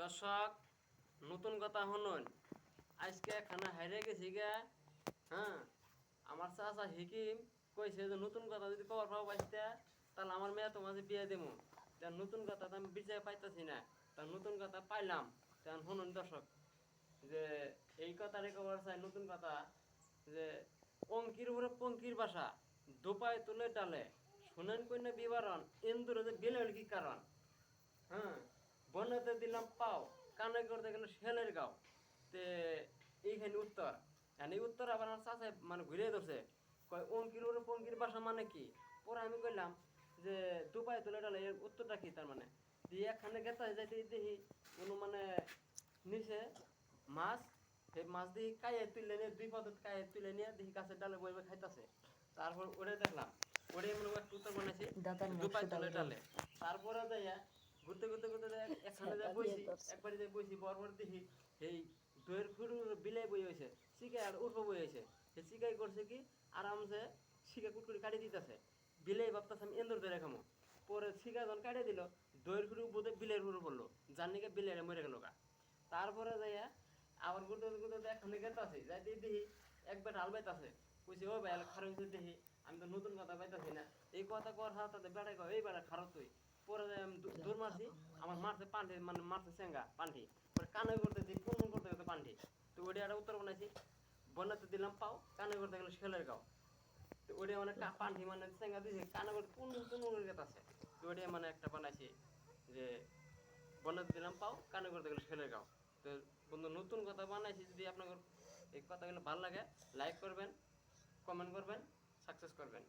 দর্শক নতুন কথা শুনুন। আজকে খানা হাইরে গেছি গা। হ্যাঁ, আমার চাচা হিকিম কইছে যে নতুন কথা যদি কবার পাও পাইতে তাহলে আমার মেয়ে তোমাকে বিয়ে দেবো। তার নতুন কথা তো আমি বিচার পাইতেছি না, তার নতুন কথা পাইলাম। তখন শুনুন দর্শক, যে এই কথাটা কবার চাই নতুন কথা, যে অঙ্কির উপরে পঙ্কির বাসা দোপায় তুলে ডালে শুনেন কন্যা বিবরণ ইন্দুরে যে বিলের কি কারণ। হ্যাঁ, বন্যাতে দিলাম পাও কানে করতে গেলে শেলের গাও। তে এইখানে উত্তর, এই উত্তর আবার আমার চাষে মানে ঘুরে ধরছে, কয় অঙ্কির ওর পঙ্কির বাসা মানে কি। পরে আমি কইলাম যে দুপায় তুলে ডালে এর উত্তরটা কি, তার মানে দিয়ে একখানে গেতা যাইতে দেখি কোনো মানে নিচে মাছ, সেই মাছ দিয়ে কায়ে তুলে নিয়ে দুই পথে কায়ে তুলে নিয়ে দেখি গাছের ডালে বইবে খাইতেছে। তারপর ওরে দেখলাম, ওটাই মনে একটা উত্তর বানাইছি দুপায় তুলে ডালে। তারপরে যাইয়া ঘুরতে ঘুরতে ঘুরতে এখানে যাই বইছি, একবারে যাই বইছি, বরবর দেখি এই দইয়ের ফুরু বিলাই বই হয়েছে, শিকাই আর উর্ফ বই হয়েছে। সে শিকাই করছে কি আরামসে শিকা কুটকুটি কাটি দিতেছে, বিলাই ভাবতেছে আমি এন্দুর ধরে খামো। পরে শিকা যখন কাটিয়ে দিল, দইয়ের ফুরু বোধে বিলের ফুরু পড়লো, যার নিকে বিলের মরে গেল গা। তারপরে যাইয়া আবার ঘুরতে ঘুরতে এখানে গেতাছে, যাই দেখি একবার হাল বাইতাছে। কইছে ও ভাই খারাপ দেখি, আমি তো নতুন কথা পাইতাছি না। এই কথা কর হাতে বেড়াই কয় এই বেড়া খারাপ তুই। পরে আমি দৌড় মারছি, আমার মারছে পান্ঠি, মানে মারছে চেঙ্গা পান্ঠি। পরে কানে করতে দিই কোন করতে গেছে পান্ঠি। তো ওইটা একটা উত্তর বানাইছি, বন্যাতে দিলাম পাও কানে করতে গেলে ছেলের গাও। তো ওইটা মানে পান্ঠি মানে চেঙ্গা দিয়েছে, কানে করতে কোন কোন আছে। তো ওইটা মানে একটা বানাইছি যে বন্যাতে দিলাম পাও কানে করতে গেলে ছেলের গাও। তো বন্ধু নতুন কথা বানাইছি, যদি আপনাদের এই কথাগুলো ভালো লাগে লাইক করবেন, কমেন্ট করবেন, সাকসেস করবেন।